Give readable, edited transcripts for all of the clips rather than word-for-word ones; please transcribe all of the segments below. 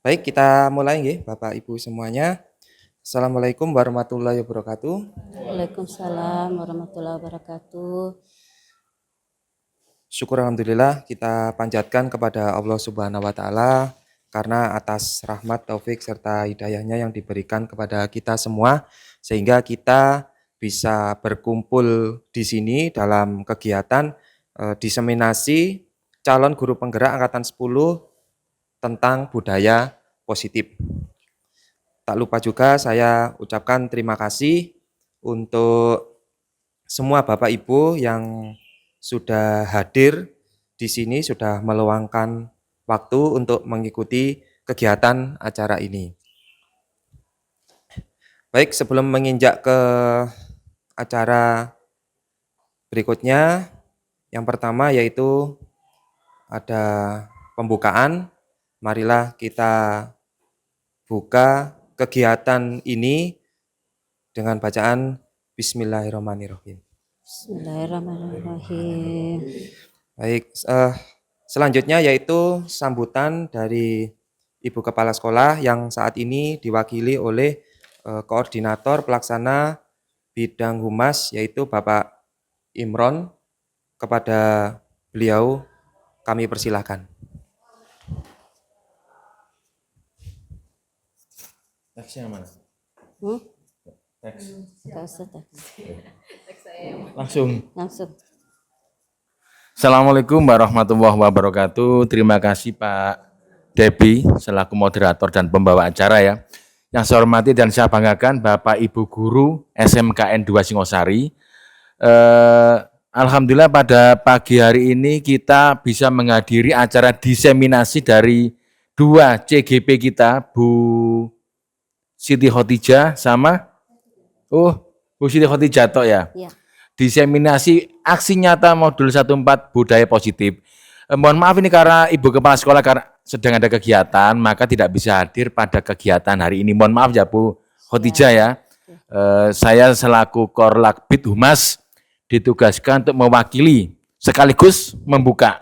Baik, kita mulai nggih, Bapak Ibu semuanya. Assalamualaikum warahmatullahi wabarakatuh. Waalaikumsalam warahmatullahi wabarakatuh. Syukur alhamdulillah kita panjatkan kepada Allah Subhanahu wa taala karena atas rahmat, taufik serta hidayahnya yang diberikan kepada kita semua sehingga kita bisa berkumpul di sini dalam kegiatan diseminasi calon guru penggerak angkatan 10 tentang budaya positif. Tak lupa juga saya ucapkan terima kasih untuk semua Bapak Ibu yang sudah hadir di sini, sudah meluangkan waktu untuk mengikuti kegiatan acara ini. Baik, sebelum menginjak ke acara berikutnya, yang pertama yaitu ada pembukaan. Marilah kita buka kegiatan ini dengan bacaan Bismillahirrahmanirrahim. Bismillahirrahmanirrahim. Baik, selanjutnya yaitu sambutan dari Ibu Kepala Sekolah yang saat ini diwakili oleh Koordinator Pelaksana Bidang Humas yaitu Bapak Imron. Kepada beliau kami persilahkan. Teksnya mana? Teks. Nggak usah teks. Langsung. Assalamualaikum warahmatullahi wabarakatuh. Terima kasih Pak Debi selaku moderator dan pembawa acara ya. Yang saya hormati dan saya banggakan Bapak Ibu Guru SMKN 2 Singosari. Alhamdulillah pada pagi hari ini kita bisa menghadiri acara diseminasi dari dua CGP kita, Bu Siti Khotijah sama Bu Siti Khotijah toh ya. Ya. Diseminasi aksi nyata modul 14 budaya positif. Mohon maaf ini karena Ibu Kepala Sekolah karena sedang ada kegiatan, maka tidak bisa hadir pada kegiatan hari ini. Mohon maaf ya Bu Khotijah ya. Saya selaku Korlakbid Humas ditugaskan untuk mewakili sekaligus membuka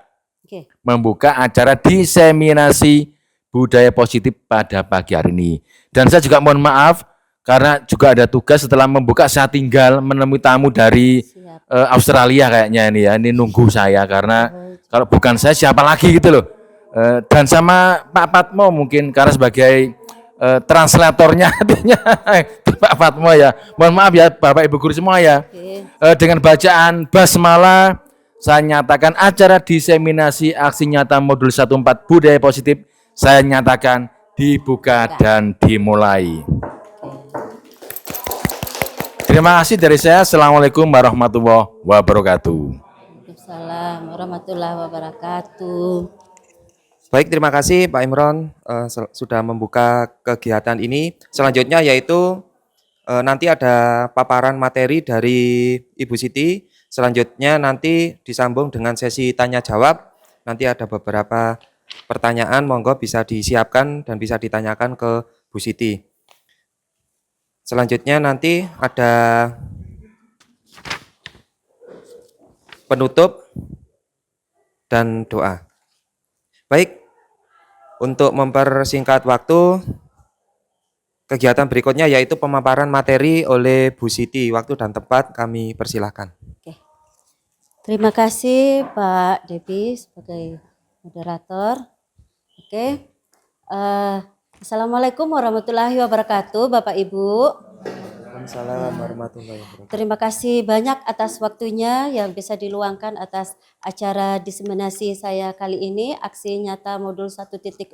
acara diseminasi budaya positif pada pagi hari ini. Dan saya juga mohon maaf karena juga ada tugas setelah membuka saya tinggal menemui tamu dari Australia kayaknya ini ya. Ini nunggu saya karena kalau bukan saya siapa lagi gitu loh. Dan sama Pak Patmo mungkin karena sebagai translatornya artinya Pak Fatmo ya. Mohon maaf ya Bapak Ibu Guru semua ya. Dengan bacaan basmalah saya nyatakan acara diseminasi aksi nyata modul 14 budaya positif saya nyatakan dibuka dan dimulai. Terima kasih dari saya. Assalamualaikum warahmatullahi wabarakatuh. Waalaikumsalam warahmatullahi wabarakatuh. Baik, terima kasih Pak Imron sudah membuka kegiatan ini. Selanjutnya yaitu nanti ada paparan materi dari Ibu Siti. Selanjutnya nanti disambung dengan sesi tanya jawab. Nanti ada beberapa pertanyaan, monggo bisa disiapkan dan bisa ditanyakan ke Bu Siti. Selanjutnya nanti ada penutup dan doa. Baik, untuk mempersingkat waktu, kegiatan berikutnya yaitu pemaparan materi oleh Bu Siti. Waktu dan tempat kami persilahkan. Oke. Terima kasih Pak Debi sebagai moderator. Oke. Assalamualaikum warahmatullahi wabarakatuh Bapak Ibu. Waalaikumsalam warahmatullahi wabarakatuh. Terima kasih banyak atas waktunya yang bisa diluangkan atas acara diseminasi saya kali ini, aksi nyata modul 1.4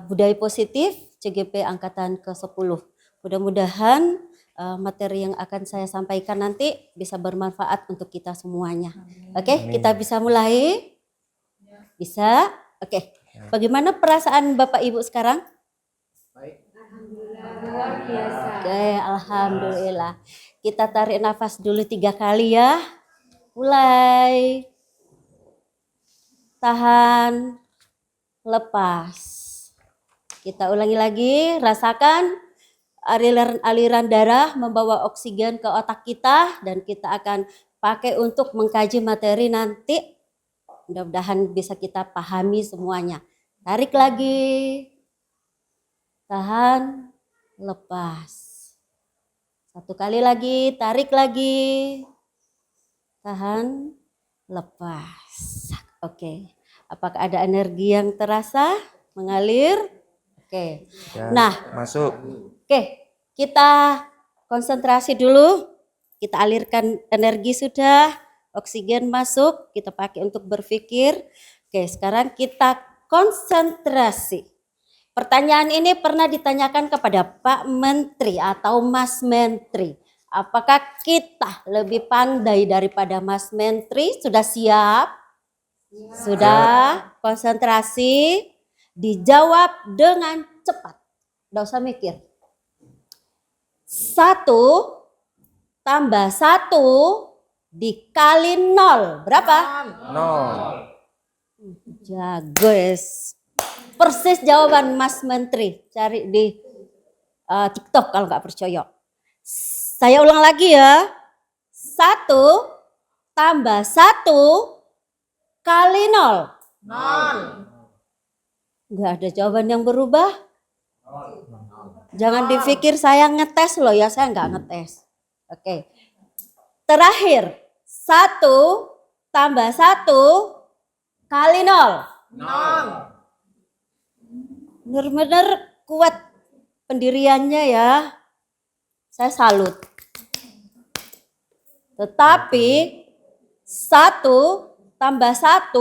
budaya positif CGP angkatan ke-10. Mudah-mudahan materi yang akan saya sampaikan nanti bisa bermanfaat untuk kita semuanya. Oke, kita bisa mulai? Bisa? Oke. Bagaimana perasaan Bapak Ibu sekarang? Luar biasa. Oke, alhamdulillah. Kita tarik nafas dulu 3 kali ya. Mulai. Tahan. Lepas. Kita ulangi lagi. Rasakan aliran darah membawa oksigen ke otak kita. Dan kita akan pakai untuk mengkaji materi nanti. Mudah-mudahan bisa kita pahami semuanya. Tarik lagi. tahan, lepas. Satu kali lagi, tarik lagi, tahan, lepas. Oke, apakah ada energi yang terasa mengalir? Oke, Ya, nah, masuk. oke, kita konsentrasi dulu. Kita alirkan energi sudah, oksigen masuk, kita pakai untuk berpikir. Oke, sekarang kita konsentrasi. Pertanyaan ini pernah ditanyakan kepada Pak Menteri atau Mas Menteri. Apakah kita lebih pandai daripada Mas Menteri? Sudah siap? Sudah konsentrasi? Dijawab dengan cepat. Nggak usah mikir. 1 tambah 1 dikali 0. Berapa? 0. Jago guys. Persis jawaban Mas Menteri. Cari di TikTok kalau nggak percaya. Saya ulang lagi ya. 1 tambah 1 kali 0. Nggak ada jawaban yang berubah. Jangan dipikir saya ngetes loh ya. Saya nggak ngetes. Oke. Terakhir. 1 tambah 1 kali 0. Benar-benar kuat pendiriannya ya. Saya salut. Tetapi 1 tambah 1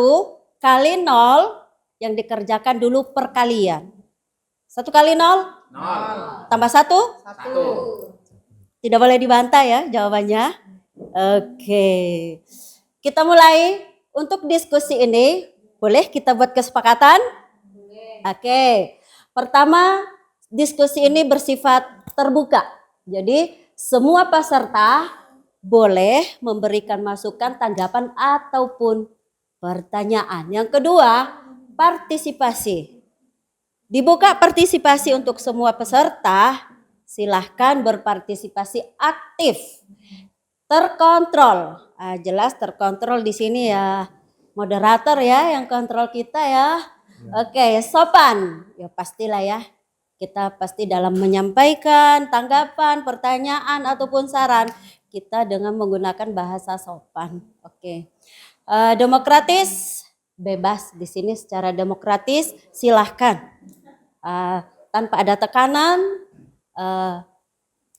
kali 0 yang dikerjakan dulu perkalian. 1 kali 0? Tambah 1? Tidak boleh dibantah ya jawabannya. Oke. Kita mulai untuk diskusi ini. Boleh kita buat kesepakatan? Oke. Pertama, diskusi ini bersifat terbuka. Jadi semua peserta boleh memberikan masukan, tanggapan ataupun pertanyaan. Yang kedua, partisipasi. Dibuka partisipasi untuk semua peserta. Silahkan berpartisipasi aktif, terkontrol. Jelas terkontrol di sini ya moderator ya yang kontrol kita ya. Oke, sopan. Ya pastilah ya. Kita pasti dalam menyampaikan tanggapan, pertanyaan ataupun saran kita dengan menggunakan bahasa sopan. Oke. Demokratis, bebas di sini secara demokratis silahkan. Tanpa ada tekanan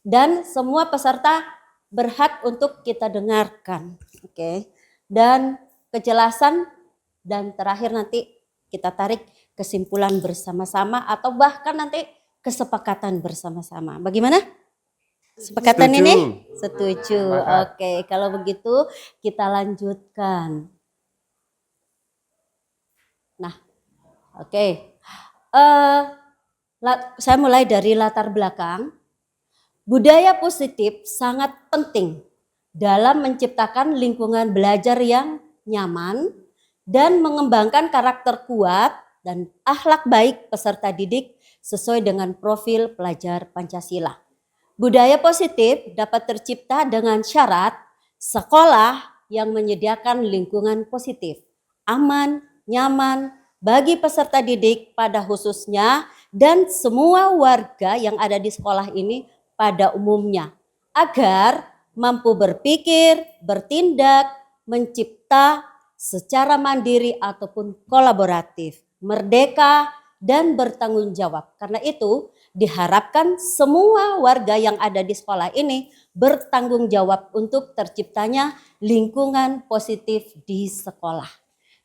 dan semua peserta berhak untuk kita dengarkan. Oke. Dan kejelasan dan terakhir nanti kita tarik kesimpulan bersama-sama atau bahkan nanti kesepakatan bersama-sama. Bagaimana? Kesepakatan ini? Setuju. Oke, kalau begitu kita lanjutkan. Nah, oke. Saya mulai dari latar belakang. Budaya positif sangat penting dalam menciptakan lingkungan belajar yang nyaman dan mengembangkan karakter kuat dan akhlak baik peserta didik sesuai dengan profil pelajar Pancasila. Budaya positif dapat tercipta dengan syarat sekolah yang menyediakan lingkungan positif, aman, nyaman bagi peserta didik pada khususnya dan semua warga yang ada di sekolah ini pada umumnya agar mampu berpikir, bertindak, mencipta secara mandiri ataupun kolaboratif, merdeka dan bertanggung jawab. Karena itu diharapkan semua warga yang ada di sekolah ini bertanggung jawab untuk terciptanya lingkungan positif di sekolah.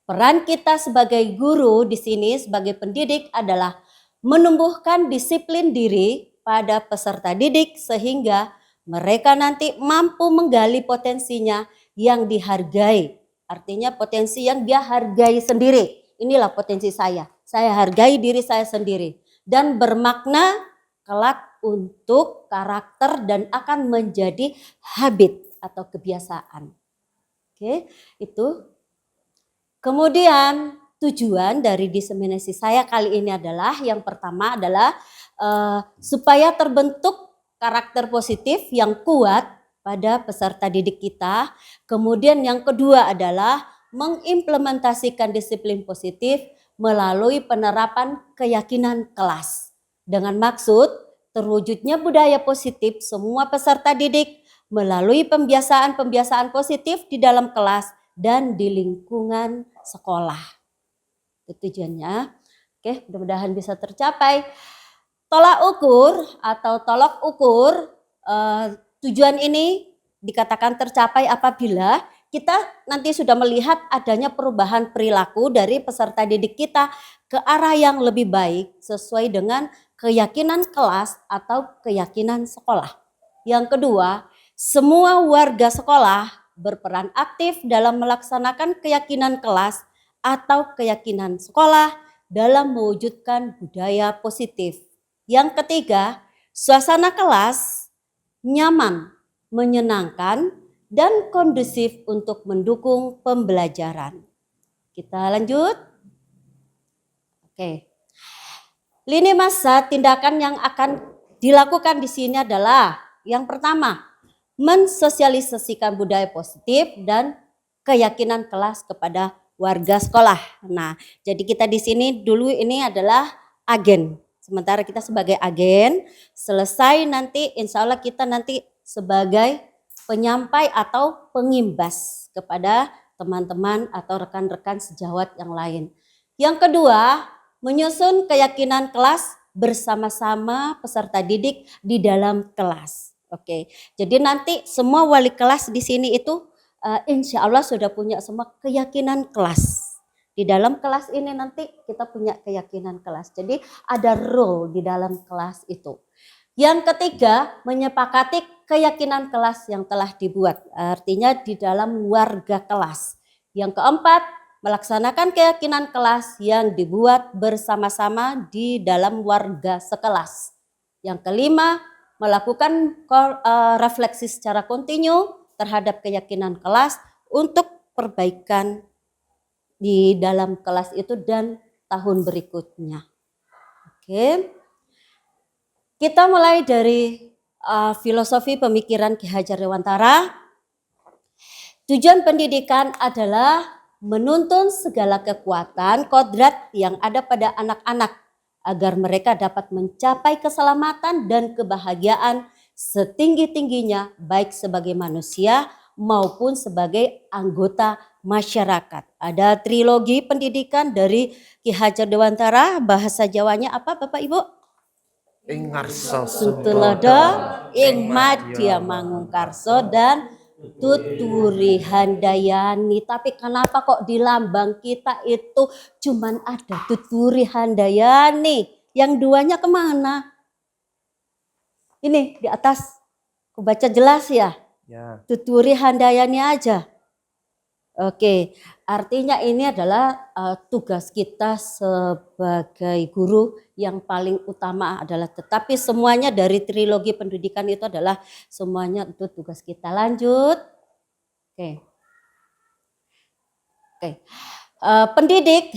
Peran kita sebagai guru di sini sebagai pendidik adalah menumbuhkan disiplin diri pada peserta didik sehingga mereka nanti mampu menggali potensinya yang dihargai. Artinya potensi yang dia hargai sendiri. Inilah potensi saya. Saya hargai diri saya sendiri. Dan bermakna kelak untuk karakter dan akan menjadi habit atau kebiasaan. Oke, itu. Kemudian tujuan dari diseminasi saya kali ini adalah yang pertama adalah supaya terbentuk karakter positif yang kuat pada peserta didik kita. Kemudian yang kedua adalah mengimplementasikan disiplin positif melalui penerapan keyakinan kelas. dengan maksud terwujudnya budaya positif semua peserta didik melalui pembiasaan-pembiasaan positif di dalam kelas dan di lingkungan sekolah. Itu tujuannya. Oke, mudah-mudahan bisa tercapai. Tolak ukur atau tolok ukur tujuan ini dikatakan tercapai apabila kita nanti sudah melihat adanya perubahan perilaku dari peserta didik kita ke arah yang lebih baik sesuai dengan keyakinan kelas atau keyakinan sekolah. Yang kedua, semua warga sekolah berperan aktif dalam melaksanakan keyakinan kelas atau keyakinan sekolah dalam mewujudkan budaya positif. Yang ketiga, suasana kelas nyaman, menyenangkan, dan kondusif untuk mendukung pembelajaran. Kita lanjut. Oke. Lini masa tindakan yang akan dilakukan di sini adalah yang pertama, mensosialisasikan budaya positif dan keyakinan kelas kepada warga sekolah. Nah, jadi kita di sini dulu ini adalah agen. Sementara kita sebagai agen, selesai nanti insya Allah kita nanti sebagai penyampai atau pengimbas kepada teman-teman atau rekan-rekan sejawat yang lain. Yang kedua, menyusun keyakinan kelas bersama-sama peserta didik di dalam kelas. Oke, jadi nanti semua wali kelas di sini itu insya Allah sudah punya semua keyakinan kelas. Di dalam kelas ini nanti kita punya keyakinan kelas. Jadi ada role di dalam kelas itu. Yang ketiga, menyepakati keyakinan kelas yang telah dibuat. Artinya di dalam warga kelas. Yang keempat, melaksanakan keyakinan kelas yang dibuat bersama-sama di dalam warga sekelas. Yang kelima, melakukan refleksi secara kontinu terhadap keyakinan kelas untuk perbaikan di dalam kelas itu dan tahun berikutnya. Oke. Kita mulai dari filosofi pemikiran Ki Hajar Dewantara. Tujuan pendidikan adalah menuntun segala kekuatan kodrat yang ada pada anak-anak agar mereka dapat mencapai keselamatan dan kebahagiaan setinggi-tingginya baik sebagai manusia maupun sebagai anggota masyarakat. Ada trilogi pendidikan dari Ki Hajar Dewantara, bahasa Jawanya apa Bapak Ibu? Ing ngarsa Sutulodo, ing madya mangungkarso dan tuturi handayani. Tapi kenapa kok di lambang kita itu cuman ada tuturi handayani? Yang duanya kemana? Ini di atas, aku baca jelas ya. Ya. Tuturi handayani aja. Oke, artinya ini adalah tugas kita sebagai guru yang paling utama adalah, tetapi semuanya dari trilogi pendidikan itu adalah semuanya itu tugas kita. Lanjut. Oke. Pendidik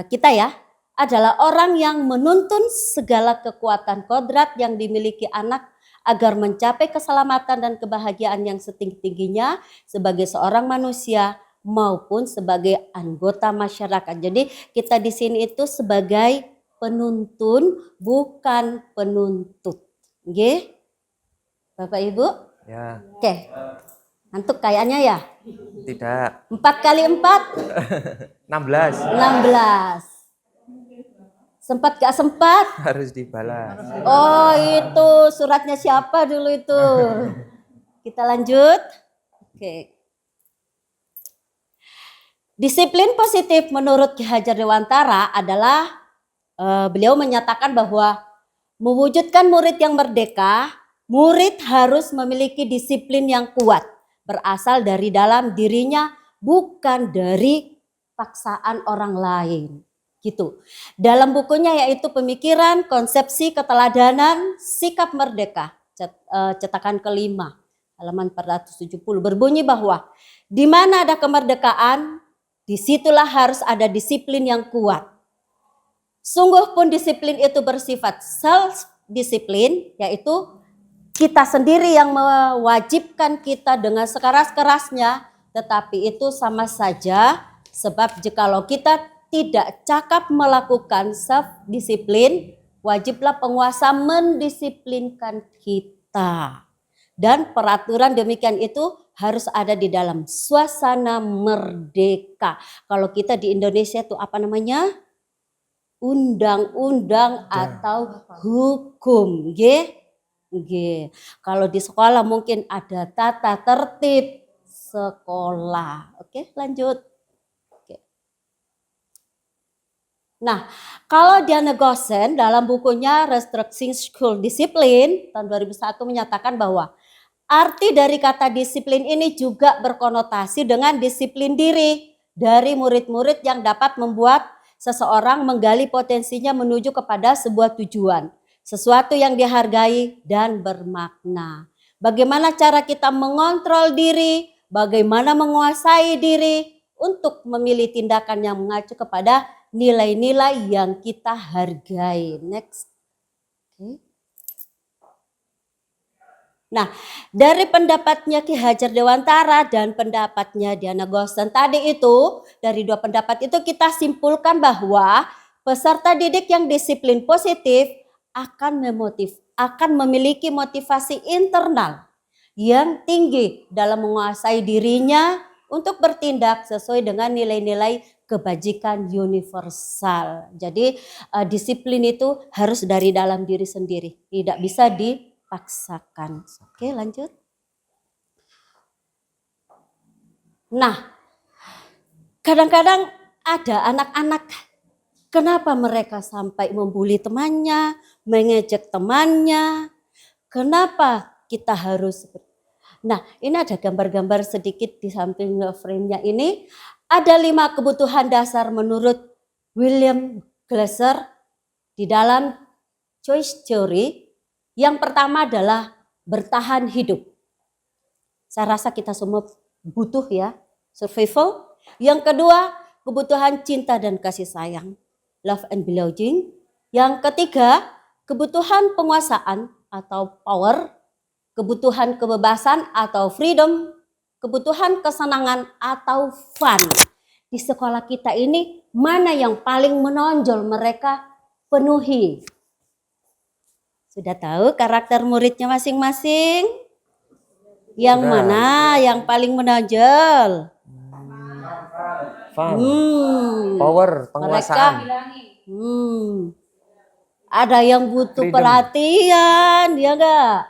kita ya adalah orang yang menuntun segala kekuatan kodrat yang dimiliki anak agar mencapai keselamatan dan kebahagiaan yang setinggi-tingginya sebagai seorang manusia maupun sebagai anggota masyarakat. Jadi kita di sini itu sebagai penuntun bukan penuntut. Nggih? Bapak Ibu? Ya. Oke. Ngantuk kayaknya ya? Tidak. 4 kali 4? 16. 16. Sempat gak sempat? Harus dibalas. Oh itu suratnya siapa dulu itu? Kita lanjut. Oke. Disiplin positif menurut Ki Hajar Dewantara adalah beliau menyatakan bahwa mewujudkan murid yang merdeka, murid harus memiliki disiplin yang kuat, berasal dari dalam dirinya, bukan dari paksaan orang lain. Gitu. Dalam bukunya yaitu Pemikiran, Konsepsi Keteladanan, Sikap Merdeka, cetakan kelima, halaman 470, berbunyi bahwa di mana ada kemerdekaan, disitulah harus ada disiplin yang kuat. Sungguh pun disiplin itu bersifat self-disiplin, yaitu kita sendiri yang mewajibkan kita dengan sekeras-kerasnya, tetapi itu sama saja sebab jikalau kita tidak cakap melakukan self-disiplin, wajiblah penguasa mendisiplinkan kita. Dan peraturan demikian itu harus ada di dalam suasana merdeka. Kalau kita di Indonesia itu apa namanya? Undang-undang atau hukum. Nggih. Kalau di sekolah mungkin ada tata tertib sekolah. Oke, lanjut. Oke. Nah, kalau Diana Gossen dalam bukunya Restructuring School Discipline tahun 2001 menyatakan bahwa arti dari kata disiplin ini juga berkonotasi dengan disiplin diri dari murid-murid yang dapat membuat seseorang menggali potensinya menuju kepada sebuah tujuan. Sesuatu yang dihargai dan bermakna. Bagaimana cara kita mengontrol diri, bagaimana menguasai diri untuk memilih tindakan yang mengacu kepada nilai-nilai yang kita hargai. Next. Okay. Nah, dari pendapatnya Ki Hajar Dewantara dan pendapatnya Diana Gossen tadi itu, dari dua pendapat itu kita simpulkan bahwa peserta didik yang disiplin positif akan memiliki motivasi internal yang tinggi dalam menguasai dirinya untuk bertindak sesuai dengan nilai-nilai kebajikan universal. Jadi disiplin itu harus dari dalam diri sendiri, tidak bisa dipaksakan. Oke, lanjut. Nah, kadang-kadang ada anak-anak, kenapa mereka sampai membuli temannya, mengejek temannya? Kenapa kita harus? Nah, ini ada gambar-gambar sedikit di samping frame-nya ini. Ada 5 kebutuhan dasar menurut William Glasser di dalam choice theory. Yang pertama adalah bertahan hidup. Saya rasa kita semua butuh ya, survival. Yang kedua, kebutuhan cinta dan kasih sayang, love and belonging. Yang ketiga, kebutuhan penguasaan atau power, kebutuhan kebebasan atau freedom, kebutuhan kesenangan atau fun. Di sekolah kita ini mana yang paling menonjol mereka penuhi? Sudah tahu karakter muridnya masing-masing? Yang Sudah. mana yang paling menonjol? Fun, power, penguasaan. Ada yang butuh Freedom. perhatian, ya enggak?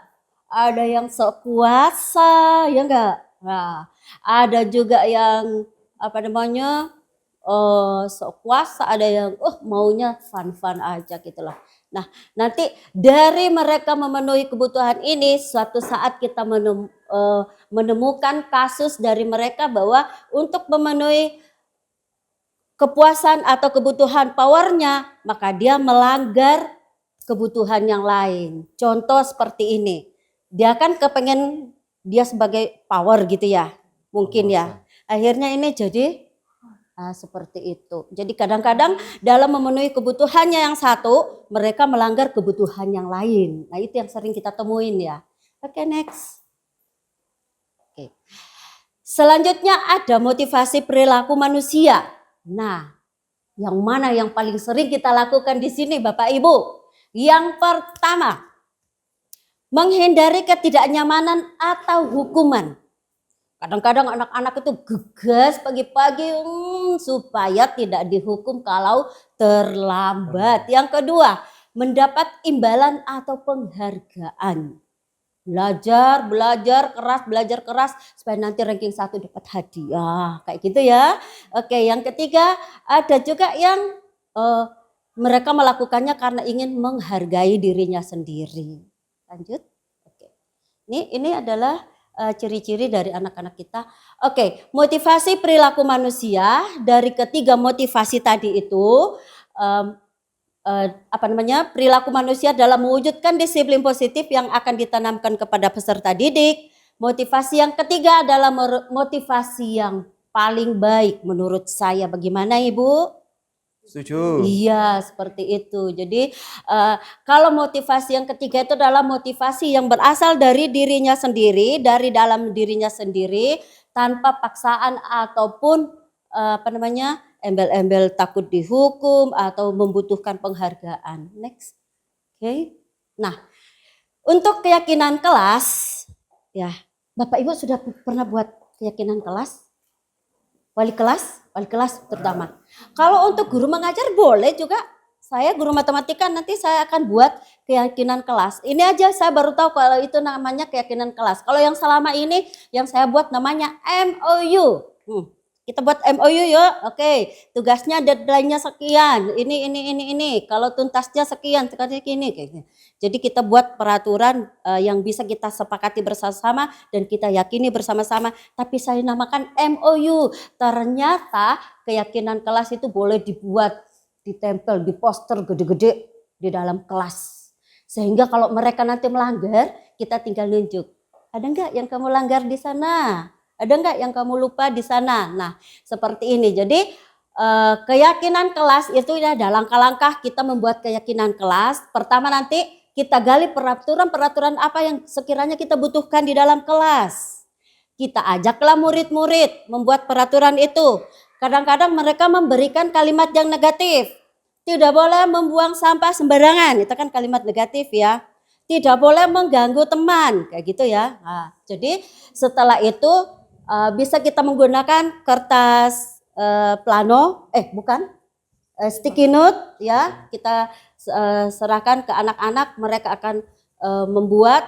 Ada yang sok kuasa, ya enggak? Nah, ada juga yang sok kuasa, ada yang maunya fun-fun aja gitu loh. Nah, nanti dari mereka memenuhi kebutuhan ini, suatu saat kita menemukan kasus dari mereka bahwa untuk memenuhi kepuasan atau kebutuhan powernya, maka dia melanggar kebutuhan yang lain. Contoh seperti ini, dia kan kepengen dia sebagai power gitu ya, mungkin ya. Akhirnya ini jadi seperti itu. Jadi kadang-kadang dalam memenuhi kebutuhannya yang satu, mereka melanggar kebutuhan yang lain. Nah itu yang sering kita temuin ya. Oke, next. Oke. Selanjutnya ada motivasi perilaku manusia. Nah, yang mana yang paling sering kita lakukan di sini Bapak Ibu? Yang pertama, menghindari ketidaknyamanan atau hukuman. Kadang-kadang anak-anak itu gegas pagi-pagi supaya tidak dihukum kalau terlambat. Yang kedua, mendapat imbalan atau penghargaan. Belajar keras supaya nanti ranking 1 dapat hadiah. Kayak gitu ya. Oke, yang ketiga ada juga yang mereka melakukannya karena ingin menghargai dirinya sendiri. Lanjut. Oke. Ini adalah ciri-ciri dari anak-anak kita. Oke, motivasi perilaku manusia dari ketiga motivasi tadi itu perilaku manusia dalam mewujudkan disiplin positif yang akan ditanamkan kepada peserta didik. Motivasi yang ketiga adalah motivasi yang paling baik menurut saya. Bagaimana Ibu? Setuju. Iya, seperti itu. Jadi kalau motivasi yang ketiga itu adalah motivasi yang berasal dari dirinya sendiri, dari dalam dirinya sendiri, tanpa paksaan ataupun embel-embel takut dihukum atau membutuhkan penghargaan. Next. Oke. Nah, untuk keyakinan kelas, ya, Bapak Ibu sudah pernah buat keyakinan kelas? Wali kelas terutama. Kalau untuk guru mengajar boleh juga. Saya guru matematika, nanti saya akan buat keyakinan kelas. Ini aja saya baru tahu kalau itu namanya keyakinan kelas. Kalau yang selama ini yang saya buat namanya MOU. Kita buat MOU yuk. Oke, tugasnya deadline-nya sekian. Ini. Kalau tuntasnya sekian, sekian ini. Jadi kita buat peraturan yang bisa kita sepakati bersama-sama dan kita yakini bersama-sama. Tapi saya namakan MOU. Ternyata keyakinan kelas itu boleh dibuat, ditempel di poster gede-gede di dalam kelas. Sehingga kalau mereka nanti melanggar, kita tinggal nunjuk. Ada enggak yang kamu langgar di sana? Ada enggak yang kamu lupa di sana? Nah, seperti ini. Jadi keyakinan kelas itu ada langkah-langkah kita membuat keyakinan kelas. Pertama nanti kita gali peraturan-peraturan apa yang sekiranya kita butuhkan di dalam kelas. Kita ajaklah murid-murid membuat peraturan itu. Kadang-kadang mereka memberikan kalimat yang negatif. Tidak boleh membuang sampah sembarangan. Itu kan kalimat negatif ya. Tidak boleh mengganggu teman. Kayak gitu ya. Nah, jadi setelah itu bisa kita menggunakan kertas plano. Sticky note ya. Kita serahkan ke anak-anak. Mereka akan membuat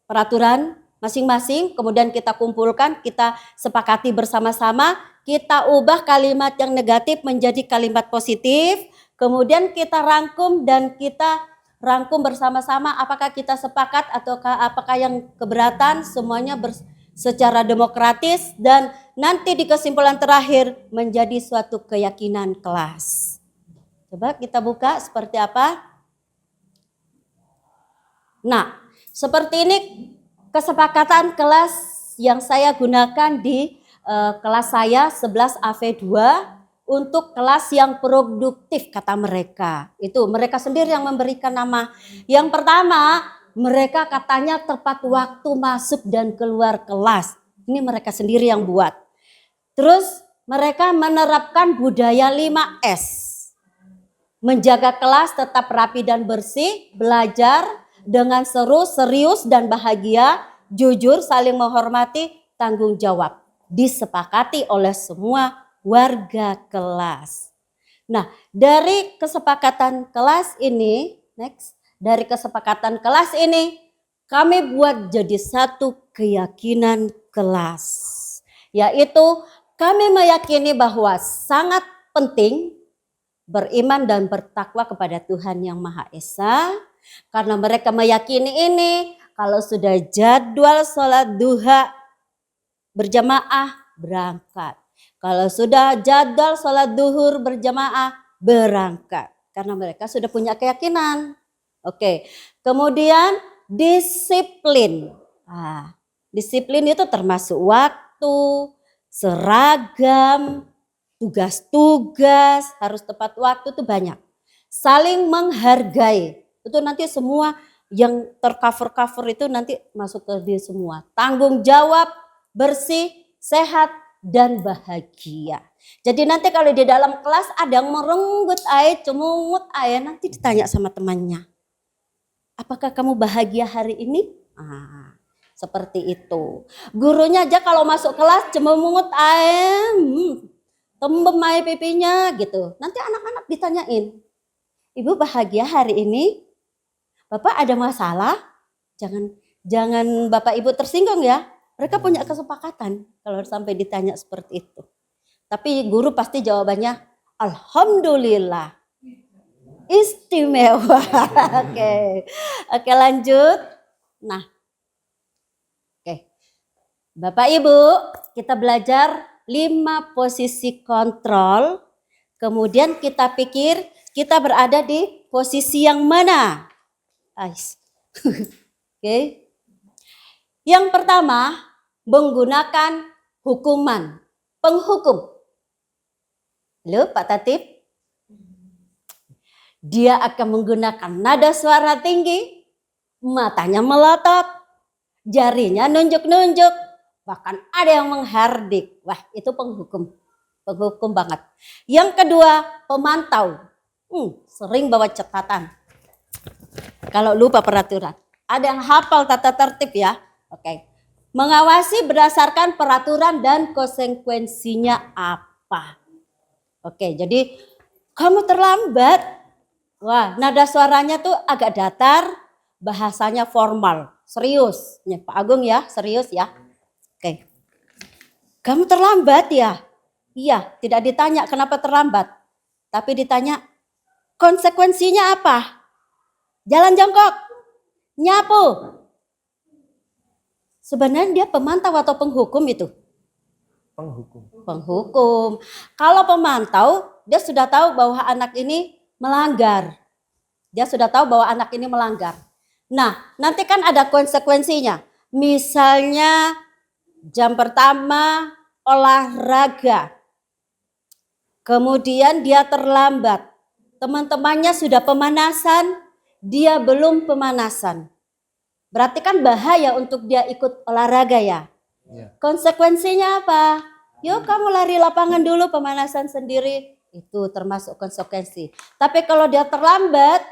peraturan masing-masing. Kemudian kita kumpulkan. Kita sepakati bersama-sama. Kita ubah kalimat yang negatif menjadi kalimat positif. Kemudian kita rangkum dan kita rangkum bersama-sama apakah kita sepakat ataukah apakah yang keberatan, semuanya secara demokratis dan nanti di kesimpulan terakhir menjadi suatu keyakinan kelas. Coba kita buka seperti apa. Nah, seperti ini kesepakatan kelas yang saya gunakan di kelas saya 11 AV2 untuk kelas yang produktif kata mereka. Itu mereka sendiri yang memberikan nama. Yang pertama, mereka katanya tepat waktu masuk dan keluar kelas. Ini mereka sendiri yang buat. Terus mereka menerapkan budaya 5S. Menjaga kelas tetap rapi dan bersih, belajar dengan seru, serius dan bahagia, jujur, saling menghormati, tanggung jawab. Disepakati oleh semua warga kelas. Nah, dari kesepakatan kelas ini, dari kesepakatan kelas ini, kami buat jadi satu keyakinan kelas. Yaitu kami meyakini bahwa sangat penting beriman dan bertakwa kepada Tuhan Yang Maha Esa. Karena mereka meyakini ini, kalau sudah jadwal sholat duha, berjamaah berangkat. Kalau sudah jadwal sholat duhur berjamaah berangkat. Karena mereka sudah punya keyakinan. Oke. Kemudian disiplin. Disiplin itu termasuk waktu, seragam, tugas-tugas, harus tepat waktu itu banyak. Saling menghargai. Itu nanti semua yang tercover itu nanti masuk ke dia semua. Tanggung jawab, bersih, sehat, dan bahagia. Jadi nanti kalau di dalam kelas ada yang merenggut air, cemungut air, nanti ditanya sama temannya. Apakah kamu bahagia hari ini? Seperti itu. Gurunya aja kalau masuk kelas cemungut air, tembem air pipinya gitu. Nanti anak-anak ditanyain, Ibu bahagia hari ini? Bapak ada masalah? Jangan Bapak Ibu tersinggung ya. Mereka punya kesepakatan kalau sampai ditanya seperti itu. Tapi guru pasti jawabannya, Alhamdulillah. Istimewa. Oke, lanjut. Nah, Bapak Ibu, kita belajar 5 posisi kontrol. Kemudian kita pikir kita berada di posisi yang mana? Yang pertama, menggunakan hukuman, penghukum. Halo Pak Tatip. Dia akan menggunakan nada suara tinggi, matanya melotot, jarinya nunjuk-nunjuk, bahkan ada yang menghardik. Wah, itu penghukum. Penghukum banget. Yang kedua, pemantau. Sering bawa catatan. kalau lupa peraturan. Ada yang hafal tata tertib ya? Oke. Mengawasi berdasarkan peraturan dan konsekuensinya apa? Oke, jadi kamu terlambat. Wah, nada suaranya tuh agak datar, bahasanya formal, serius. Nih, Pak Agung ya, serius ya. Oke. Kamu terlambat ya? Iya, tidak ditanya kenapa terlambat. Tapi ditanya konsekuensinya apa? Jalan jongkok, nyapu. Sebenarnya dia pemantau atau penghukum itu? Penghukum. Penghukum. Kalau pemantau, dia sudah tahu bahwa anak ini melanggar. Dia sudah tahu bahwa anak ini melanggar. Nah, nanti kan ada konsekuensinya. Misalnya jam pertama olahraga. Kemudian dia terlambat. Teman-temannya sudah pemanasan, dia belum pemanasan. Berarti kan bahaya untuk dia ikut olahraga ya. Iya. Konsekuensinya apa? Yuk kamu lari lapangan dulu pemanasan sendiri. Itu termasuk konsekuensi. Tapi kalau dia terlambat,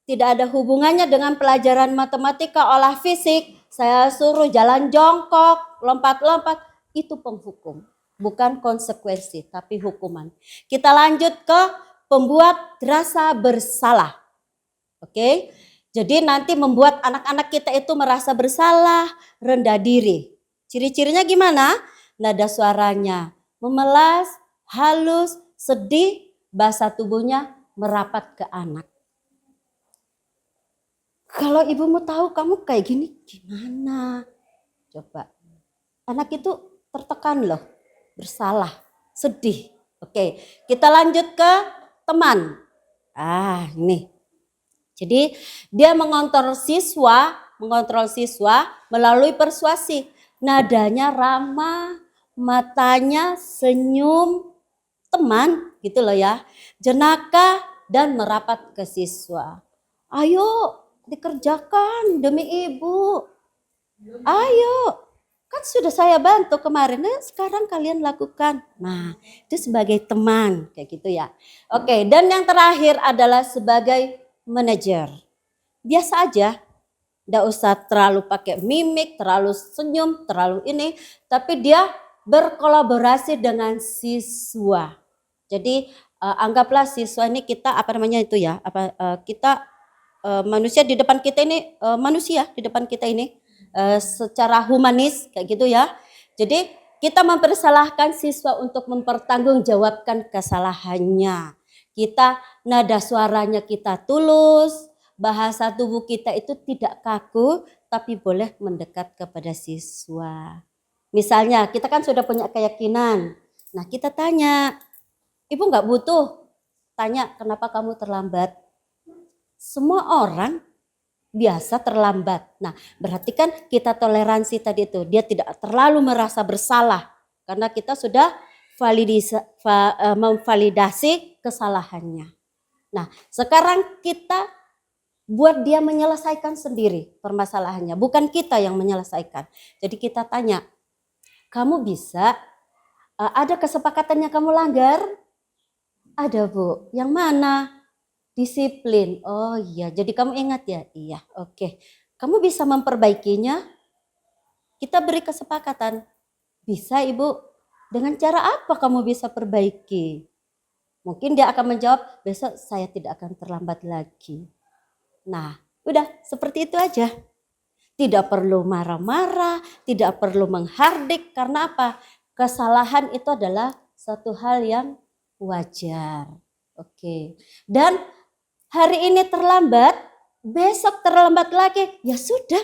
tidak ada hubungannya dengan pelajaran matematika, olah fisik. Saya suruh jalan jongkok, lompat-lompat. Itu penghukum. Bukan konsekuensi, tapi hukuman. Kita lanjut ke pembuat rasa bersalah. Oke? Jadi nanti membuat anak-anak kita itu merasa bersalah, rendah diri. Ciri-cirinya gimana? Nada suaranya memelas, halus, sedih, bahasa tubuhnya merapat ke anak. Kalau ibumu tahu kamu kayak gini, gimana? Coba. Anak itu tertekan loh, bersalah, sedih. Oke, kita lanjut ke teman. Ini. Jadi dia mengontrol siswa melalui persuasi. Nadanya ramah, matanya senyum, teman gitu loh ya. Jenaka dan merapat ke siswa. Ayo dikerjakan demi ibu. Ayo, kan sudah saya bantu kemarin, sekarang kalian lakukan. Nah, itu sebagai teman kayak gitu ya. Oke, dan yang terakhir adalah sebagai manajer. Biasa aja, tidak usah terlalu pakai mimik, terlalu senyum, terlalu ini, tapi dia berkolaborasi dengan siswa. Jadi anggaplah siswa ini kita kita manusia di depan kita ini manusia di depan kita ini secara humanis kayak gitu ya. Jadi kita mempersalahkan siswa untuk mempertanggungjawabkan kesalahannya. Kita nada suaranya kita tulus, bahasa tubuh kita itu tidak kaku, tapi boleh mendekat kepada siswa. Misalnya kita kan sudah punya keyakinan. Nah kita tanya, ibu nggak butuh tanya kenapa kamu terlambat. Semua orang biasa terlambat. Nah berarti kan kita toleransi tadi itu. Dia tidak terlalu merasa bersalah. Karena kita sudah memvalidasi kesalahannya. Nah sekarang kita buat dia menyelesaikan sendiri permasalahannya. Bukan kita yang menyelesaikan. Jadi kita tanya, kamu bisa, ada kesepakatan yang kamu langgar? Ada Bu, yang mana? Disiplin. Oh iya, jadi kamu ingat ya? Iya, oke. Kamu bisa memperbaikinya? Kita beri kesepakatan. Bisa Ibu. Dengan cara apa kamu bisa perbaiki? Mungkin dia akan menjawab, besok saya tidak akan terlambat lagi. Nah, udah seperti itu aja. Tidak perlu marah-marah, tidak perlu menghardik. Karena apa? Kesalahan itu adalah satu hal yang wajar. Oke. Dan hari ini terlambat, besok terlambat lagi. Ya sudah,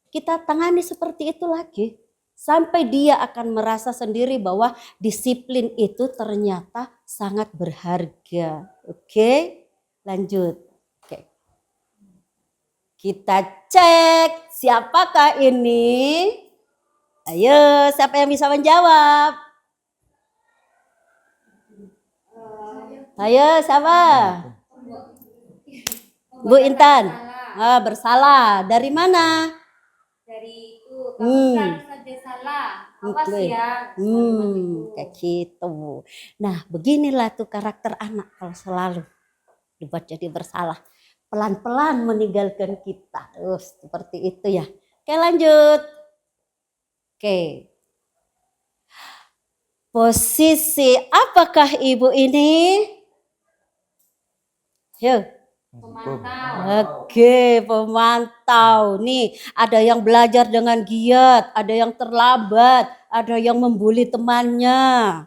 kita tangani seperti itu lagi. Sampai dia akan merasa sendiri bahwa disiplin itu ternyata sangat berharga. Oke, lanjut. Oke. Kita cek siapakah ini? Ayo, siapa yang bisa menjawab? Ayo, siapa? Bu Intan. Bersalah. Dari mana? Dari itu kamu selalu saja salah, awas ya. Kayak gitu. Nah beginilah tuh karakter anak kalau selalu dibuat jadi bersalah. pelan-pelan meninggalkan kita. Seperti itu ya. Oke, lanjut. Oke. Posisi apakah ibu ini? Yuk. Oke, pemantau. Nih, ada yang belajar dengan giat, ada yang terlambat, ada yang membuli temannya.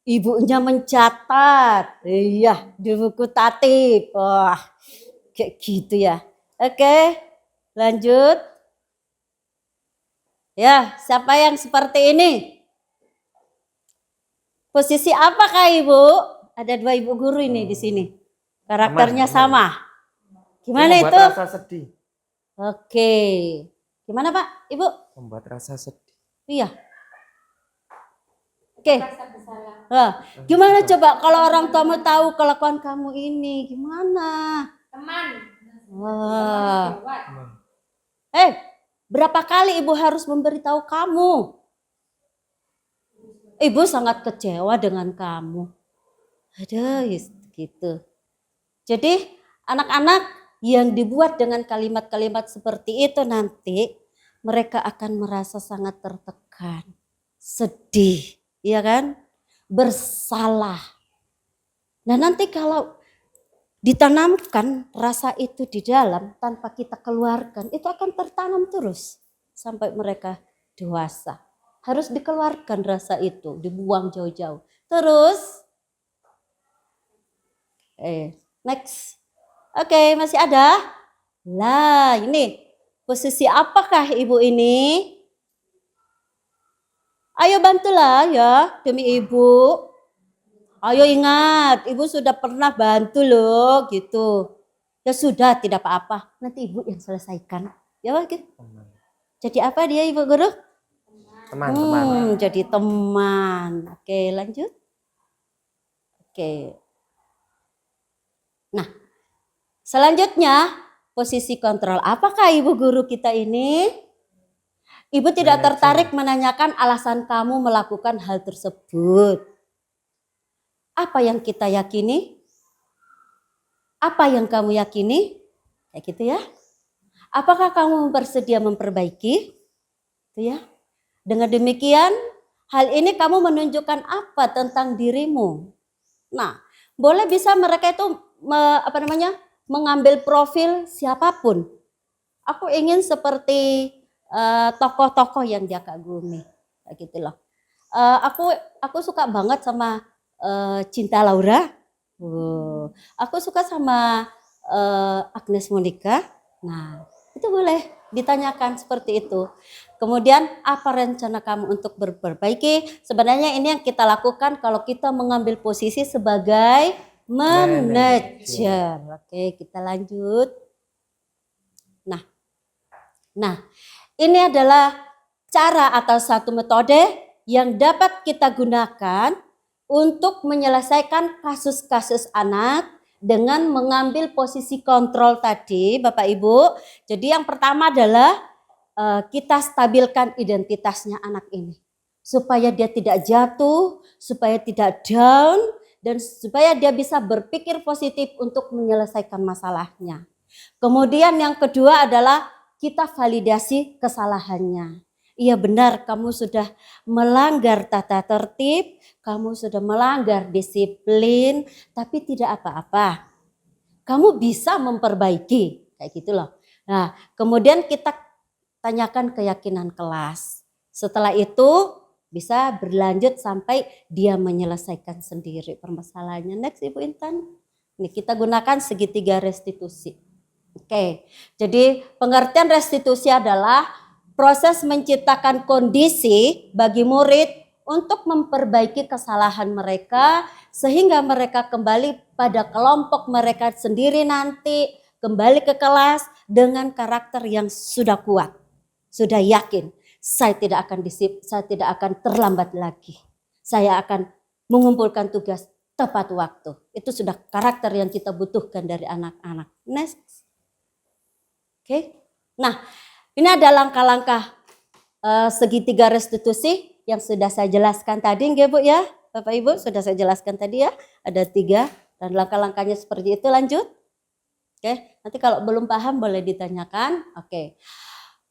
Ibunya mencatat. Iya, di buku tatip. Wah, kayak gitu ya. Oke, lanjut. Ya, siapa yang seperti ini? Posisi apakah Ibu? Ada 2 ibu guru ini di sini. Karakternya sama. Gimana itu? Membuat rasa sedih. Oke. Gimana Pak, Ibu? Membuat rasa sedih. Iya. Oke. Nah, gimana coba kalau orang tuamu tahu kelakuan kamu ini? Gimana? Teman. Wah. Berapa kali ibu harus memberitahu kamu? Ibu sangat kecewa dengan kamu. Ada gitu. Jadi anak-anak yang dibuat dengan kalimat-kalimat seperti itu nanti mereka akan merasa sangat tertekan, sedih, ya kan? Bersalah. Nah nanti kalau ditanamkan rasa itu di dalam tanpa kita keluarkan, itu akan tertanam terus sampai mereka dewasa. Harus dikeluarkan rasa itu, dibuang jauh-jauh. Terus, next. Oke, masih ada? Lah, ini posisi apakah ibu ini? Ayo bantulah ya demi ibu. Ayo ingat, ibu sudah pernah bantu loh gitu. Ya sudah, tidak apa-apa. Nanti ibu yang selesaikan. Ya gitu. Jadi apa dia ibu guru? Teman-teman. Jadi teman. Oke, lanjut. Oke. Nah, selanjutnya posisi kontrol. Apakah ibu guru kita ini? Ibu tidak tertarik menanyakan alasan kamu melakukan hal tersebut. Apa yang kita yakini? Apa yang kamu yakini? Kayak gitu ya. Apakah kamu bersedia memperbaiki? Itu ya. Dengan demikian, hal ini kamu menunjukkan apa tentang dirimu? Nah, boleh bisa mereka itu mengambil profil siapapun. Aku ingin seperti tokoh-tokoh yang dia kagumi, kayak gitu loh. Aku suka banget sama Cinta Laura. Aku suka sama Agnes Monica. Nah, itu boleh ditanyakan seperti itu. Kemudian apa rencana kamu untuk berperbaiki? Sebenarnya ini yang kita lakukan kalau kita mengambil posisi sebagai manajer. Oke, kita lanjut. Nah, ini adalah cara atau satu metode yang dapat kita gunakan untuk menyelesaikan kasus-kasus anak dengan mengambil posisi kontrol tadi, Bapak Ibu. Jadi yang pertama adalah kita stabilkan identitasnya anak ini. Supaya dia tidak jatuh, supaya tidak down, dan supaya dia bisa berpikir positif untuk menyelesaikan masalahnya. Kemudian yang kedua adalah kita validasi kesalahannya. Iya benar, kamu sudah melanggar tata tertib, kamu sudah melanggar disiplin, tapi tidak apa-apa. Kamu bisa memperbaiki, kayak gitu loh. Nah, kemudian kita tanyakan keyakinan kelas. Setelah itu bisa berlanjut sampai dia menyelesaikan sendiri permasalahannya. Next Ibu Intan. Ini kita gunakan segitiga restitusi. Oke, jadi pengertian restitusi adalah proses menciptakan kondisi bagi murid untuk memperbaiki kesalahan mereka sehingga mereka kembali pada kelompok mereka sendiri nanti, kembali ke kelas dengan karakter yang sudah kuat, sudah yakin. Saya tidak akan terlambat lagi. Saya akan mengumpulkan tugas tepat waktu. Itu sudah karakter yang kita butuhkan dari anak-anak. Next. Oke. Nah, ini ada langkah-langkah segitiga restitusi yang sudah saya jelaskan tadi, nggih Bu ya? Bapak Ibu sudah saya jelaskan tadi ya. Ada 3 dan langkah-langkahnya seperti itu. Lanjut. Oke, nanti kalau belum paham boleh ditanyakan. Oke.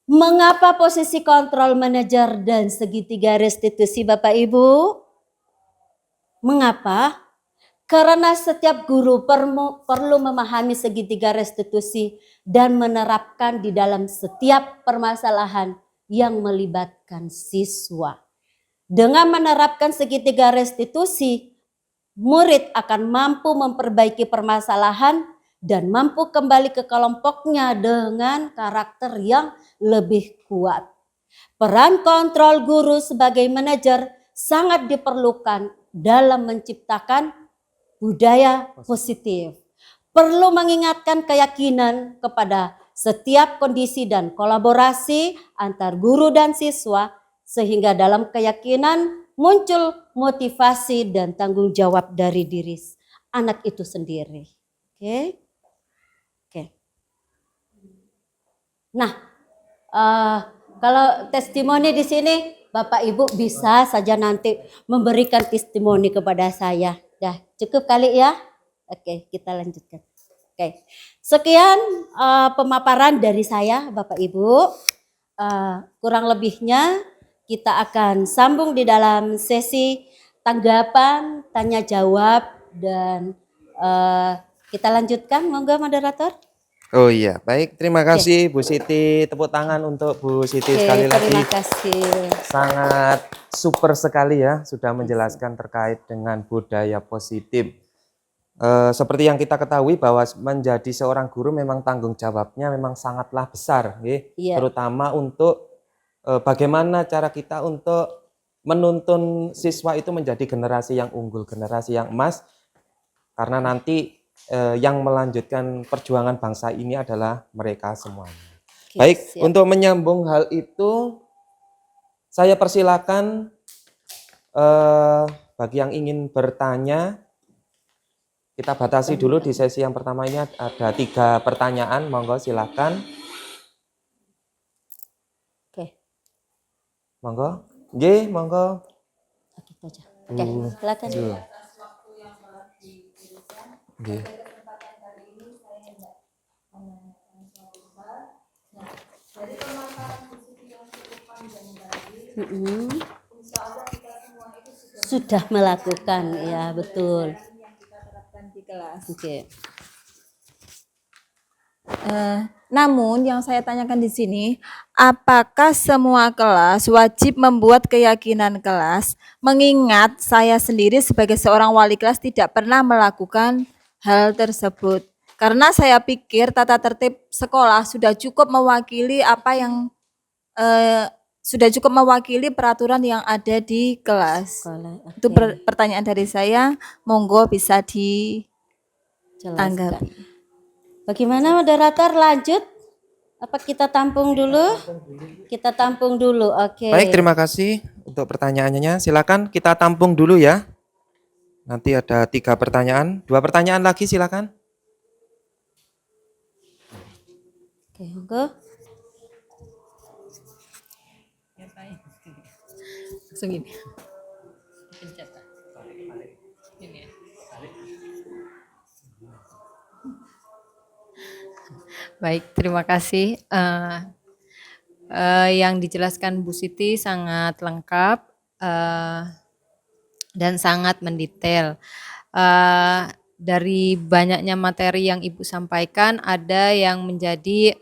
Mengapa posisi kontrol manajer dan segitiga restitusi Bapak Ibu? Mengapa? Karena setiap guru perlu memahami segitiga restitusi dan menerapkan di dalam setiap permasalahan yang melibatkan siswa. Dengan menerapkan segitiga restitusi, murid akan mampu memperbaiki permasalahan dan mampu kembali ke kelompoknya dengan karakter yang lebih kuat. Peran kontrol guru sebagai manajer sangat diperlukan dalam menciptakan budaya positif. Perlu mengingatkan keyakinan kepada setiap kondisi dan kolaborasi antar guru dan siswa sehingga dalam keyakinan muncul motivasi dan tanggung jawab dari diri anak itu sendiri. Oke. Oke. Nah, kalau testimoni di sini Bapak Ibu bisa saja nanti memberikan testimoni kepada saya. Dah, cukup kali ya? Oke, kita lanjutkan. Oke. Sekian pemaparan dari saya Bapak Ibu. Kurang lebihnya kita akan sambung di dalam sesi tanggapan, tanya jawab dan kita lanjutkan. Monggo moderator. Oh iya, baik. Terima kasih Bu Siti. Tepuk tangan untuk Bu Siti sekali lagi. Terima kasih. Sangat super sekali ya, sudah menjelaskan terkait dengan budaya positif. Seperti yang kita ketahui bahwa menjadi seorang guru memang tanggung jawabnya memang sangatlah besar, Iya. terutama untuk bagaimana cara kita untuk menuntun siswa itu menjadi generasi yang unggul, generasi yang emas, karena nanti yang melanjutkan perjuangan bangsa ini adalah mereka semuanya. Oke, Baik, siap. untuk menyambung hal itu, saya persilakan bagi yang ingin bertanya, kita batasi dulu di sesi yang pertama ini ada 3 pertanyaan, monggo silakan. Oke, Monggo. Nggih, monggo. gitu aja. Oke, silakan. Nggih. Sudah melakukan, ya betul. Di kelas. Oke. Namun yang saya tanyakan di sini, apakah semua kelas wajib membuat keyakinan kelas? Mengingat saya sendiri sebagai seorang wali kelas tidak pernah melakukan hal tersebut. Karena saya pikir tata tertib sekolah sudah cukup mewakili apa yang sudah cukup mewakili peraturan yang ada di kelas. Oke. Itu pertanyaan dari saya, monggo bisa Jelaskan. ditanggapi. Bagaimana moderator, lanjut? Apa kita tampung dulu? Kita tampung dulu, oke. Baik, terima kasih untuk pertanyaannya. Silakan kita tampung dulu ya. Nanti ada 3 pertanyaan, 2 pertanyaan lagi silakan. Oke, monggo. Langsung ini. Baik, terima kasih. Yang dijelaskan Bu Siti sangat lengkap dan sangat mendetail. Dari banyaknya materi yang Ibu sampaikan, ada yang menjadi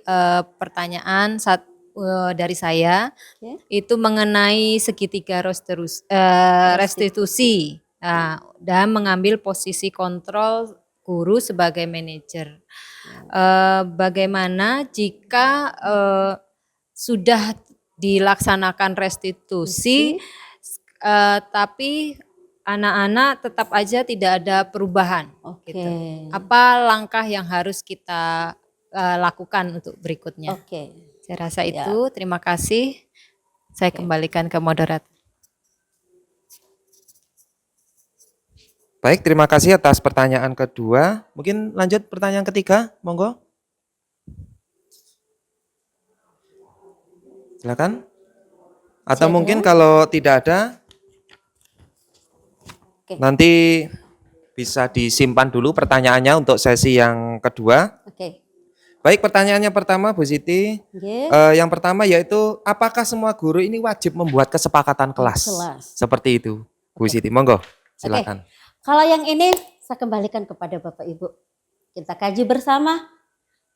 pertanyaan dari saya, itu mengenai segitiga restitusi dan mengambil posisi kontrol guru sebagai manajer. Bagaimana jika sudah dilaksanakan restitusi, tapi anak-anak tetap aja tidak ada perubahan. Oke. Gitu. Apa langkah yang harus kita lakukan untuk berikutnya? Oke. Saya rasa itu. Terima kasih. Saya kembalikan ke moderator. Baik, terima kasih atas pertanyaan kedua. Mungkin lanjut pertanyaan ketiga, monggo. Silakan. Atau mungkin kalau tidak ada, nanti bisa disimpan dulu pertanyaannya untuk sesi yang kedua. Oke. Baik, pertanyaannya pertama Bu Siti. Nggih. Yang pertama yaitu apakah semua guru ini wajib membuat kesepakatan kelas? Kelas. Seperti itu, Bu Oke. Siti. Monggo, silakan. Kalau yang ini saya kembalikan kepada Bapak Ibu. Kita kaji bersama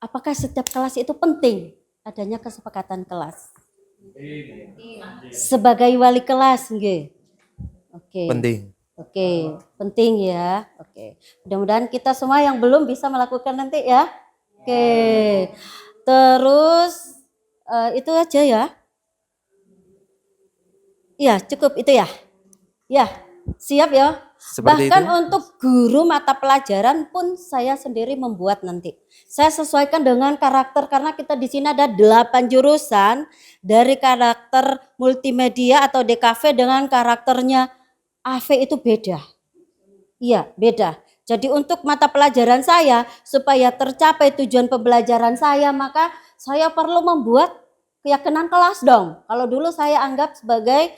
apakah setiap kelas itu penting adanya kesepakatan kelas. Sebagai wali kelas, nggih. Oke. Penting. Oke, penting ya. Oke. Mudah-mudahan kita semua yang belum bisa melakukan nanti ya. Oke. Terus itu aja ya. Iya, cukup itu ya. Ya, siap ya. Seperti Bahkan itu. untuk guru mata pelajaran pun saya sendiri membuat nanti. Saya sesuaikan dengan karakter karena kita di sini ada 8 jurusan dari karakter multimedia atau DKV dengan karakternya AV itu beda. Iya, beda. Jadi untuk mata pelajaran saya supaya tercapai tujuan pembelajaran saya maka saya perlu membuat keyakinan kelas dong. Kalau dulu saya anggap sebagai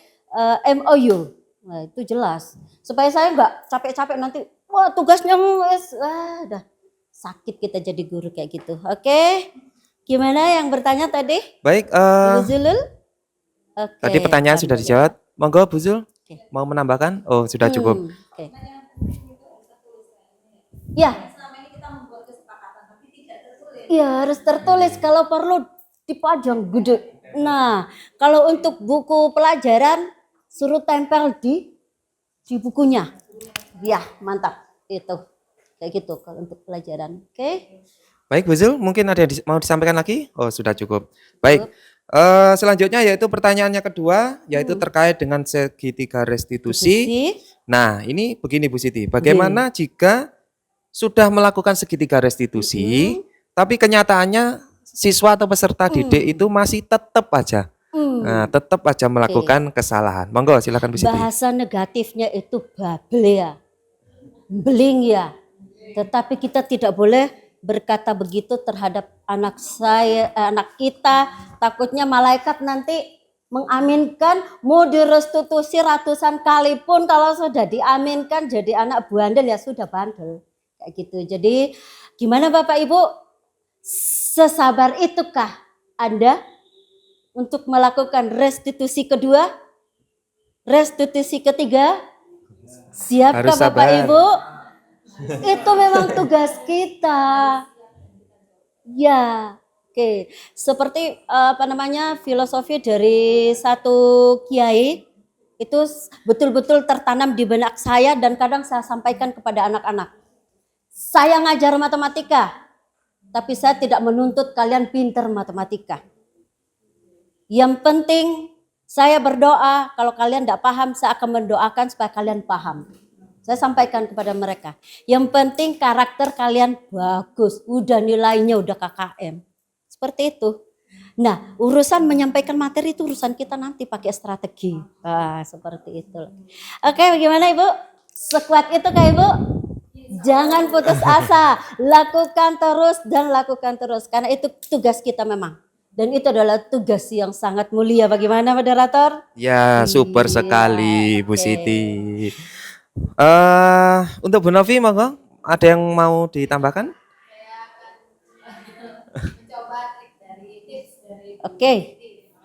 MOU. Nah, itu jelas. Supaya saya enggak capek-capek nanti wah tugasnya udah sakit kita jadi guru kayak gitu. Oke. Gimana yang bertanya tadi? Baik, Bu Zulul? Oke. tadi pertanyaan sudah dijawab. Monggo Bu Zul, Oke. mau menambahkan? Oh, sudah cukup. Oke. Ya. Iya harus tertulis kalau perlu dipajang gede. Nah kalau untuk buku pelajaran suruh tempel di bukunya. Ya mantap itu kayak gitu kalau untuk pelajaran. Oke. Baik Bu Zul, mungkin ada yang mau disampaikan lagi? Oh, sudah cukup. Baik. Selanjutnya yaitu pertanyaannya kedua, yaitu terkait dengan segitiga restitusi. Nah, ini begini Bu Siti, bagaimana jika sudah melakukan segitiga restitusi, tapi kenyataannya siswa atau peserta didik itu masih tetap aja, tetap aja melakukan kesalahan. Monggo, silakan Bu Siti. Bahasa negatifnya itu babel ya, beling ya. Tetapi kita tidak boleh berkata begitu terhadap anak saya, anak kita. Takutnya malaikat nanti mengaminkan, mau direstitusi ratusan kali pun kalau sudah diaminkan jadi anak bandel ya sudah bandel. Kayak gitu. Jadi gimana Bapak Ibu? Sesabar itukah Anda untuk melakukan restitusi kedua? Restitusi ketiga? Siapkah Harus Bapak sabar. Ibu? Itu memang tugas kita. Ya, oke. Seperti filosofi dari satu kiai itu betul-betul tertanam di benak saya dan kadang saya sampaikan kepada anak-anak. Saya ngajar matematika, tapi saya tidak menuntut kalian pintar matematika. Yang penting saya berdoa, kalau kalian tidak paham, saya akan mendoakan supaya kalian paham. Saya sampaikan kepada mereka. Yang penting karakter kalian bagus, udah nilainya udah KKM. Seperti itu. Nah, urusan menyampaikan materi itu urusan kita nanti pakai strategi. Seperti itu. Oke, bagaimana Ibu? Sekuat itu kah Ibu? Jangan putus asa, lakukan terus dan lakukan terus. Karena itu tugas kita memang. Dan itu adalah tugas yang sangat mulia. Bagaimana moderator? Ya, super sekali Bu Oke. Siti. Untuk Bu Novi, monggo, ada yang mau ditambahkan? Oke,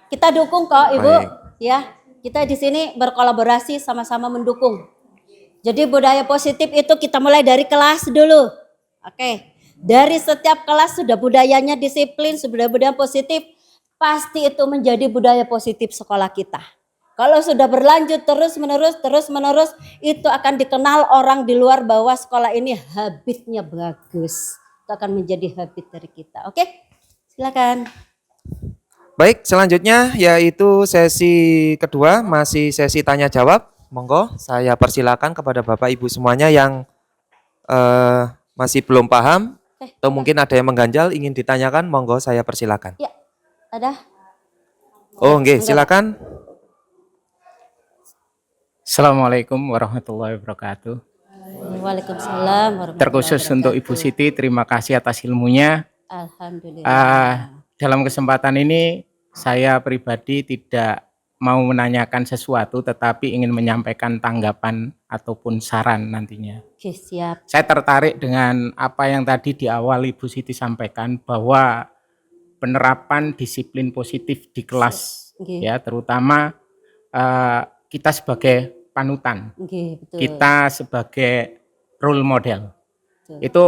kita dukung kok Ibu. Baik. Ya, kita di sini berkolaborasi sama-sama mendukung. Jadi budaya positif itu kita mulai dari kelas dulu. Oke, dari setiap kelas sudah budayanya disiplin, sudah budaya positif, pasti itu menjadi budaya positif sekolah kita. Kalau sudah berlanjut terus menerus, itu akan dikenal orang di luar bahwa sekolah ini habitnya bagus. Itu akan menjadi habit dari kita. Oke, silakan. Baik, selanjutnya yaitu sesi kedua, masih sesi tanya jawab. Monggo, saya persilakan kepada Bapak Ibu semuanya yang masih belum paham atau mungkin ada yang mengganjal ingin ditanyakan, monggo saya persilakan. Ya, ada. Oh, nggih, silakan. Assalamualaikum warahmatullahi wabarakatuh. Waalaikumsalam warahmatullahi Terkhusus untuk Ibu wabarakatuh. Siti, terima kasih atas ilmunya. Alhamdulillah. Dalam kesempatan ini, saya pribadi tidak mau menanyakan sesuatu tetapi ingin menyampaikan tanggapan ataupun saran nantinya. Oke, siap. Saya tertarik dengan apa yang tadi di awal Ibu Siti sampaikan bahwa penerapan disiplin positif di kelas Oke. ya, terutama kita sebagai panutan, Oke, betul. kita sebagai role model. Betul. Itu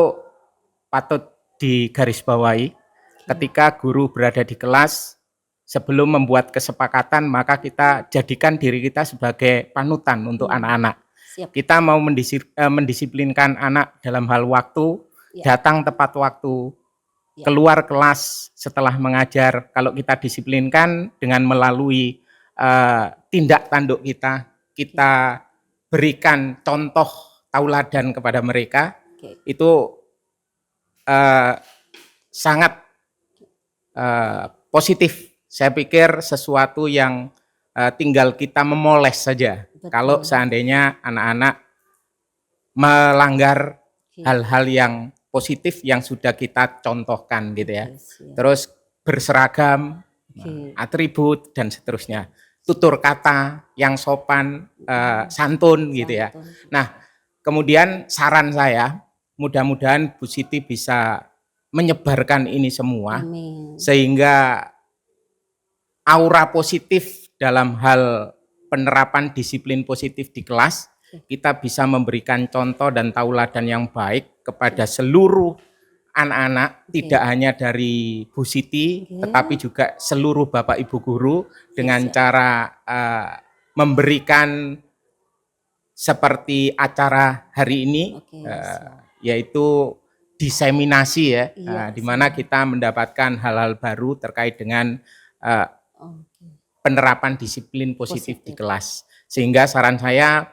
patut digarisbawahi. Ketika guru berada di kelas, sebelum membuat kesepakatan, maka kita jadikan diri kita sebagai panutan untuk anak-anak. Siap. Kita mau mendisiplinkan anak dalam hal waktu, Ya. datang tepat waktu, Ya. keluar kelas setelah mengajar. Kalau kita disiplinkan dengan melalui tindak tanduk kita berikan contoh tauladan kepada mereka, Oke. itu sangat positif. Saya pikir sesuatu yang tinggal kita memoles saja. Betul. Kalau seandainya anak-anak melanggar Oke. hal-hal yang positif yang sudah kita contohkan gitu ya. Oke, siap. Terus berseragam, Oke. atribut dan seterusnya. Tutur kata yang sopan, santun gitu ya. Santun. Nah, kemudian saran saya, mudah-mudahan Bu Siti bisa menyebarkan ini semua Amin. sehingga aura positif dalam hal penerapan disiplin positif di kelas, kita bisa memberikan contoh dan tauladan yang baik kepada seluruh anak-anak, tidak hanya dari Bu Siti, tetapi juga seluruh Bapak Ibu guru dengan cara memberikan seperti acara hari ini, Oke, yaitu diseminasi ya, Iya, di mana kita mendapatkan hal-hal baru terkait dengan Oke. penerapan disiplin positif di kelas. Sehingga saran saya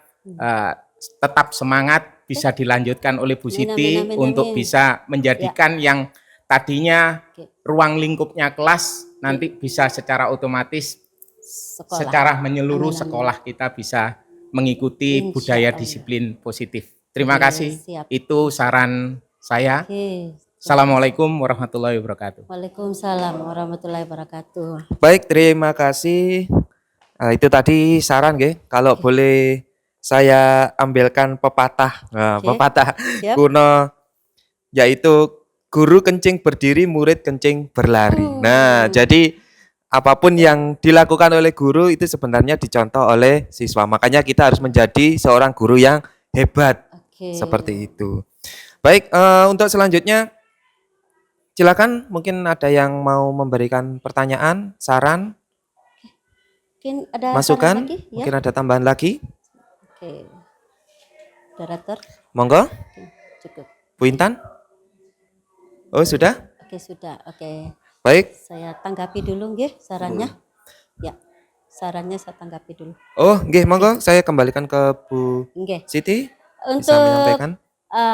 tetap semangat, bisa dilanjutkan oleh Bu Amin, Siti amin, amin, untuk amin. bisa menjadikan yang tadinya Oke. ruang lingkupnya kelas nanti bisa secara otomatis Sekolah. secara menyeluruh Amin, amin. sekolah kita bisa mengikuti Insya budaya Allah. disiplin positif. Terima Oke, kasih. siap. Itu saran saya. Oke. Assalamualaikum warahmatullahi wabarakatuh. Waalaikumsalam warahmatullahi wabarakatuh. Baik, terima kasih. Itu tadi saran nggih. Kalau boleh saya ambilkan pepatah. Nah, Oke. pepatah Siap. kuno yaitu guru kencing berdiri, murid kencing berlari. Nah, jadi apapun yang dilakukan oleh guru itu sebenarnya dicontoh oleh siswa. Makanya kita harus menjadi seorang guru yang hebat. Oke. Seperti itu. Baik, untuk selanjutnya silakan, mungkin ada yang mau memberikan pertanyaan, saran, Mungkin ada masukan, saran lagi? Ya? mungkin ada tambahan lagi. Oke. Moderator. Monggo, Oke, cukup. Bu Intan. Oh, sudah? Oke, sudah. Oke. Baik. Saya tanggapi dulu nggih sarannya. Ya. Sarannya saya tanggapi dulu. Oh, nggih, monggo saya kembalikan ke Bu Nggih. Siti. Bisa Untuk menyampaikan.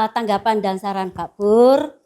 tanggapan dan saran Pak Pur,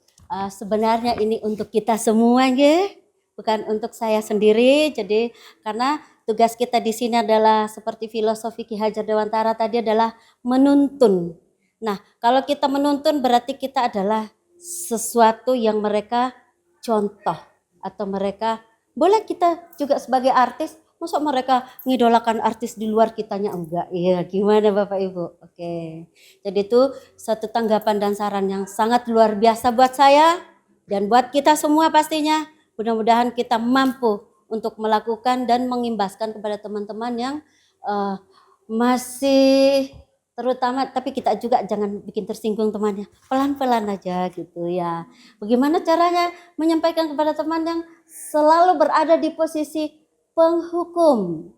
sebenarnya ini untuk kita semua nggih, bukan untuk saya sendiri. Jadi karena tugas kita di sini adalah seperti filosofi Ki Hajar Dewantara tadi adalah menuntun. Nah, kalau kita menuntun berarti kita adalah sesuatu yang mereka contoh atau mereka boleh kita juga sebagai artis, masa mereka ngidolakan artis di luar kitanya enggak? Iya, gimana Bapak Ibu? Oke. Jadi itu satu tanggapan dan saran yang sangat luar biasa buat saya dan buat kita semua pastinya. Mudah-mudahan kita mampu untuk melakukan dan mengimbaskan kepada teman-teman yang masih terutama, tapi kita juga jangan bikin tersinggung temannya. Pelan-pelan aja gitu ya. Bagaimana caranya menyampaikan kepada teman yang selalu berada di posisi penghukum,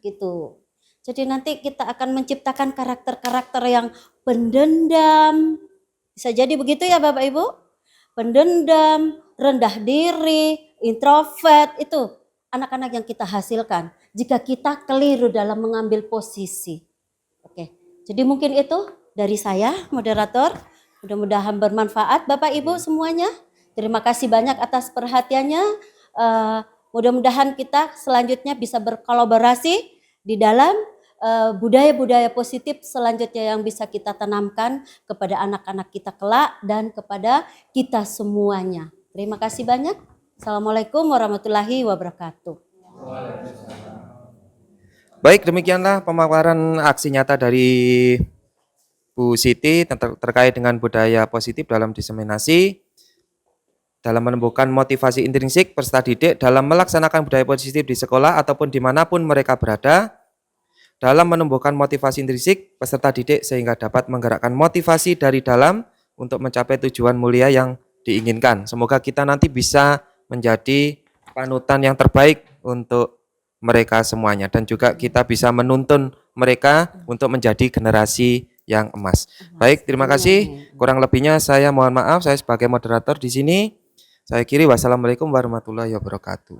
gitu. Jadi nanti kita akan menciptakan karakter-karakter yang pendendam. Bisa jadi begitu ya Bapak Ibu? Pendendam, rendah diri, introvert, itu anak-anak yang kita hasilkan jika kita keliru dalam mengambil posisi. Oke. Jadi mungkin itu dari saya, moderator. Mudah-mudahan bermanfaat Bapak Ibu semuanya. Terima kasih banyak atas perhatiannya. Mudah-mudahan kita selanjutnya bisa berkolaborasi di dalam budaya-budaya positif selanjutnya yang bisa kita tanamkan kepada anak-anak kita kelak dan kepada kita semuanya. Terima kasih banyak. Assalamualaikum warahmatullahi wabarakatuh. Baik, demikianlah pemaparan aksi nyata dari Bu Siti terkait dengan budaya positif dalam diseminasi, dalam menumbuhkan motivasi intrinsik peserta didik dalam melaksanakan budaya positif di sekolah ataupun dimanapun mereka berada, dalam menumbuhkan motivasi intrinsik peserta didik sehingga dapat menggerakkan motivasi dari dalam untuk mencapai tujuan mulia yang diinginkan. Semoga kita nanti bisa menjadi panutan yang terbaik untuk mereka semuanya dan juga kita bisa menuntun mereka untuk menjadi generasi yang emas. Baik, terima kasih. Kurang lebihnya saya mohon maaf, saya sebagai moderator di sini. Saya akhiri, wassalamualaikum warahmatullahi wabarakatuh.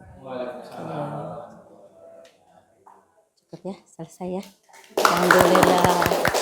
Cukup ya, selesai ya. Alhamdulillah.